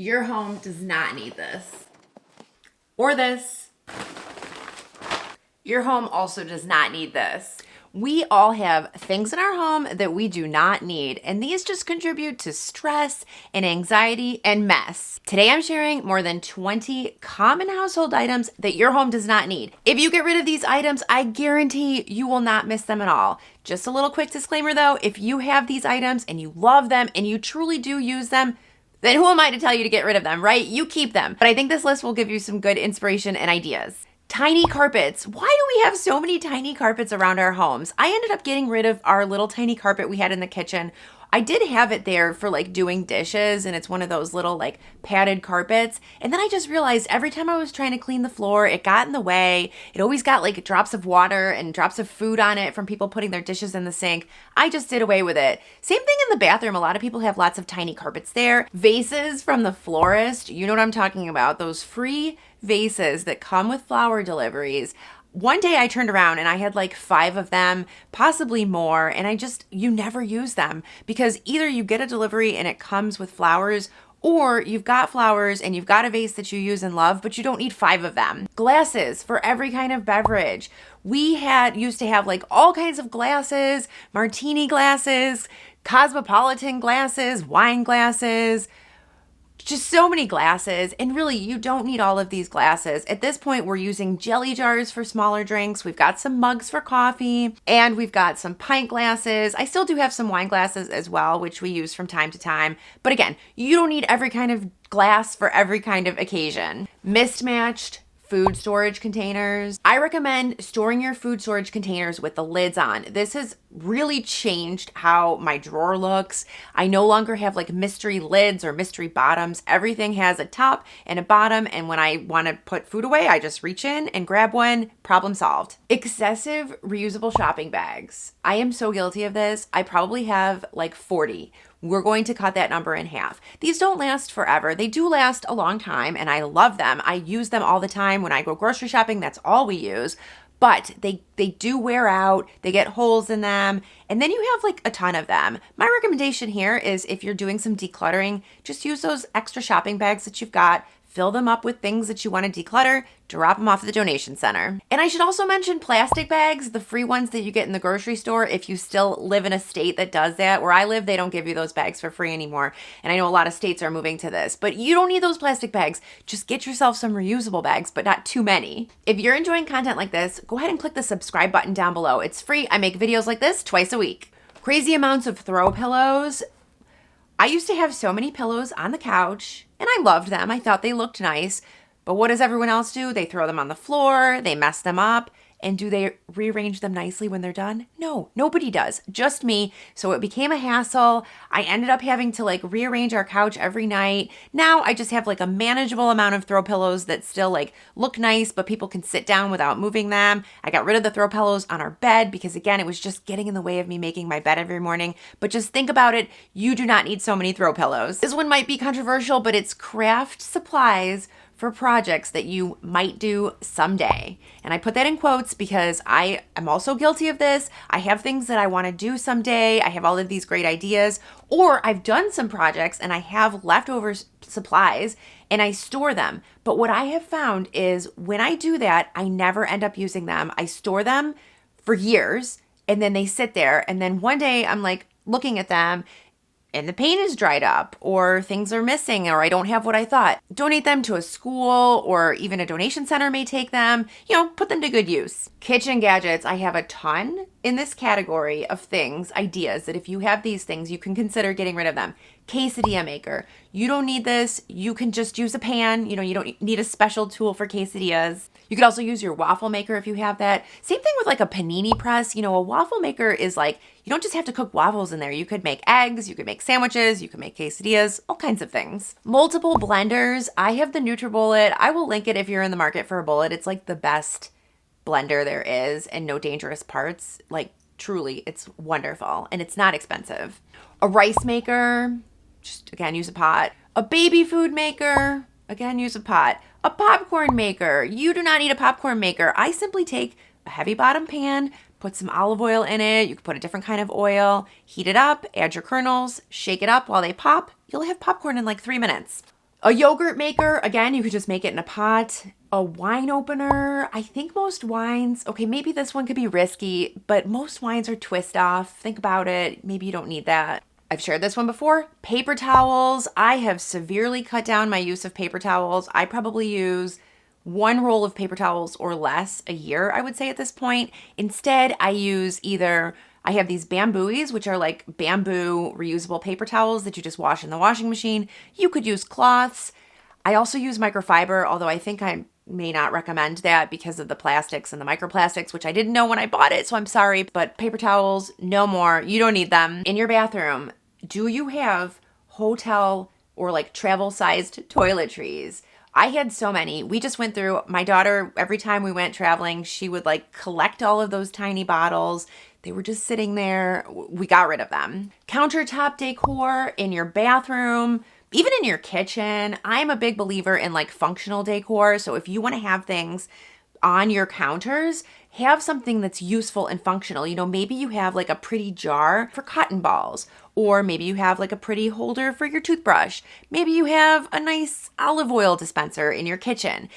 Your home does not need this. Or this. Your home also does not need this. We all have things in our home that we do not need, and these just contribute to stress and anxiety and mess. Today I'm sharing more than 20 common household items that your home does not need. If you get rid of these items, I guarantee you will not miss them at all. Just a little quick disclaimer though, if you have these items and you love them and you truly do use them, then who am I to tell you to get rid of them, right? You keep them. But I think this list will give you some good inspiration and ideas. Tiny carpets. Why do we have so many tiny carpets around our homes? I ended up getting rid of our little tiny carpet we had in the kitchen. I did have it there for like doing dishes, and it's one of those little like padded carpets. And then I just realized every time I was trying to clean the floor, it got in the way. It always got like drops of water and drops of food on it from people putting their dishes in the sink. I just did away with it. Same thing in the bathroom. A lot of people have lots of tiny carpets there. Vases from the florist. You know what I'm talking about. Those free vases that come with flower deliveries. One day I turned around and I had like 5 of them, possibly more, and you never use them because either you get a delivery and it comes with flowers, or you've got flowers and you've got a vase that you use and love, but you don't need 5 of them. Glasses for every kind of beverage. We used to have like all kinds of glasses, martini glasses, cosmopolitan glasses, wine glasses, just so many glasses, and really you don't need all of these glasses. At this point, we're using jelly jars for smaller drinks. We've got some mugs for coffee, and we've got some pint glasses. I still do have some wine glasses as well, which we use from time to time. But again, you don't need every kind of glass for every kind of occasion. Mismatched food storage containers. I recommend storing your food storage containers with the lids on. This has really changed how my drawer looks. I no longer have like mystery lids or mystery bottoms. Everything has a top and a bottom, and when I want to put food away, I just reach in and grab one. Problem solved. Excessive reusable shopping bags. I am so guilty of this. I probably have like 40. We're going to cut that number in half. These don't last forever. They do last a long time, and I love them. I use them all the time. When I go grocery shopping, that's all we use. But they do wear out. They get holes in them. And then you have like a ton of them. My recommendation here is if you're doing some decluttering, just use those extra shopping bags that you've got. Fill them up with things that you want to declutter, drop them off at the donation center. And I should also mention plastic bags, the free ones that you get in the grocery store if you still live in a state that does that. Where I live, they don't give you those bags for free anymore. And I know a lot of states are moving to this, but you don't need those plastic bags. Just get yourself some reusable bags, but not too many. If you're enjoying content like this, go ahead and click the subscribe button down below. It's free. I make videos like this twice a week. Crazy amounts of throw pillows. I used to have so many pillows on the couch, and I loved them. I thought they looked nice. But what does everyone else do? They throw them on the floor, they mess them up, and do they rearrange them nicely when they're done? No, nobody does, just me. So it became a hassle. I ended up having to like rearrange our couch every night. Now I just have like a manageable amount of throw pillows that still like look nice, but people can sit down without moving them. I got rid of the throw pillows on our bed because again, it was just getting in the way of me making my bed every morning. But just think about it. You do not need so many throw pillows. This one might be controversial, but it's craft supplies for projects that you might do someday. And I put that in quotes because I am also guilty of this. I have things that I want to do someday. I have all of these great ideas, or I've done some projects and I have leftover supplies and I store them. But what I have found is when I do that, I never end up using them. I store them for years and then they sit there. And then one day I'm like looking at them and the paint is dried up, or things are missing, or I don't have what I thought. Donate them to a school, or even a donation center may take them, put them to good use. Kitchen gadgets, I have a ton in this category of things, ideas, that if you have these things, you can consider getting rid of them. Quesadilla maker. You don't need this. You can just use a pan. You don't need a special tool for quesadillas. You could also use your waffle maker if you have that. Same thing with like a panini press. A waffle maker is like, you don't just have to cook waffles in there. You could make eggs, you could make sandwiches, you could make quesadillas, all kinds of things. Multiple blenders. I have the NutriBullet. I will link it if you're in the market for a bullet. It's like the best blender there is and no dangerous parts. Like truly, it's wonderful and it's not expensive. A rice maker, just again, use a pot. A baby food maker, again, use a pot. A popcorn maker. You do not need a popcorn maker. I simply take a heavy bottom pan, put some olive oil in it. You can put a different kind of oil, heat it up, add your kernels, shake it up while they pop. You'll have popcorn in like 3 minutes. A yogurt maker, again, you could just make it in a pot. A wine opener, I think most wines, okay, maybe this one could be risky, but most wines are twist off. Think about it. Maybe you don't need that. I've shared this one before. Paper towels. I have severely cut down my use of paper towels. I probably use one roll of paper towels or less a year, I would say at this point. Instead, I use I have these bambooies, which are like bamboo reusable paper towels that you just wash in the washing machine. You could use cloths. I also use microfiber, although I think I may not recommend that because of the plastics and the microplastics, which I didn't know when I bought it, so I'm sorry. But paper towels, no more. You don't need them. In your bathroom, do you have hotel or like travel-sized toiletries? I had so many. We just went through, my daughter, every time we went traveling, she would like collect all of those tiny bottles. They were just sitting there. We got rid of them. Countertop decor in your bathroom, even in your kitchen. I'm a big believer in like functional decor. So if you want to have things on your counters, have something that's useful and functional. You know, maybe you have like a pretty jar for cotton balls, or maybe you have like a pretty holder for your toothbrush. Maybe you have a nice olive oil dispenser in your kitchen.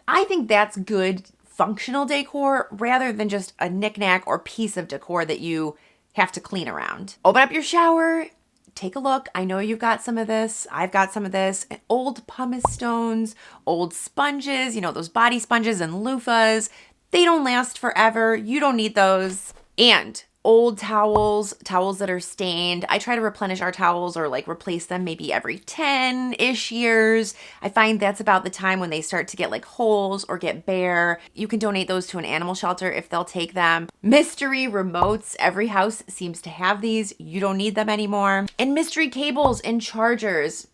I think that's good functional decor rather than just a knickknack or piece of decor that you have to clean around. Open up your shower. Take a look. I know you've got some of this. I've got some of this. Old pumice stones, old sponges, you know, those body sponges and loofahs. They don't last forever. You don't need those. And old towels that are stained. I try to replenish our towels or like replace them maybe every 10-ish years. I find that's about the time when they start to get like holes or get bare. You can donate those to an animal shelter if they'll take them. Mystery remotes. Every house seems to have these. You don't need them anymore. And mystery cables and chargers.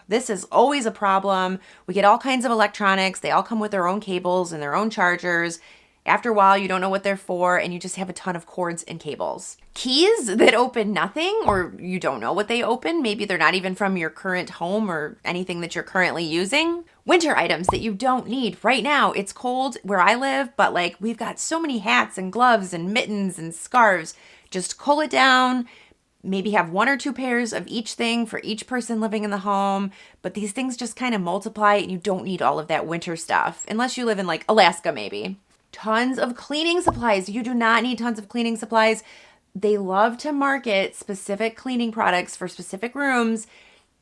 This is always a problem. We get all kinds of electronics. They all come with their own cables and their own chargers. After a while, you don't know what they're for, and you just have a ton of cords and cables. Keys that open nothing, or you don't know what they open. Maybe they're not even from your current home or anything that you're currently using. Winter items that you don't need. Right now, it's cold where I live, but like we've got so many hats and gloves and mittens and scarves. Just cull it down. Maybe have 1 or 2 pairs of each thing for each person living in the home. But these things just kind of multiply, and you don't need all of that winter stuff, unless you live in like Alaska maybe. Tons of cleaning supplies. You do not need tons of cleaning supplies. They love to market specific cleaning products for specific rooms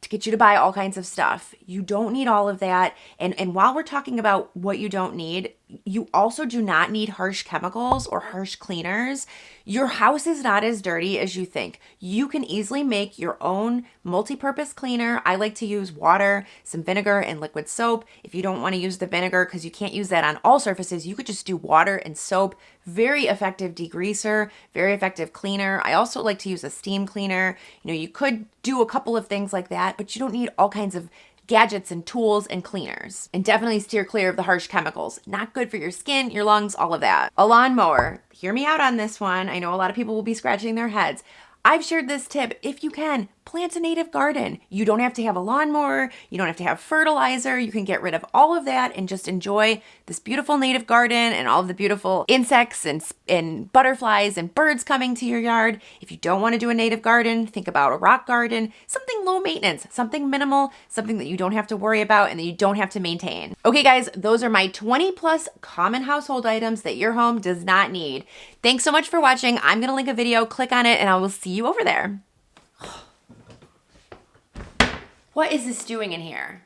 to get you to buy all kinds of stuff. You don't need all of that. And while we're talking about what you don't need, you also do not need harsh chemicals or harsh cleaners. Your house is not as dirty as you think. You can easily make your own multi-purpose cleaner. I like to use water, some vinegar, and liquid soap. If you don't want to use the vinegar because you can't use that on all surfaces, you could just do water and soap. Very effective degreaser, very effective cleaner. I also like to use a steam cleaner. You know, you could do a couple of things like that, but you don't need all kinds of gadgets and tools and cleaners. And definitely steer clear of the harsh chemicals. Not good for your skin, your lungs, all of that. A lawnmower. Hear me out on this one. I know a lot of people will be scratching their heads. I've shared this tip. If you can, plant a native garden. You don't have to have a lawnmower. You don't have to have fertilizer. You can get rid of all of that and just enjoy this beautiful native garden and all of the beautiful insects and butterflies and birds coming to your yard. If you don't want to do a native garden, think about a rock garden, something low maintenance, something minimal, something that you don't have to worry about and that you don't have to maintain. Okay, guys, those are my 20 plus common household items that your home does not need. Thanks so much for watching. I'm going to link a video, click on it, and I will see you over there. What is this doing in here?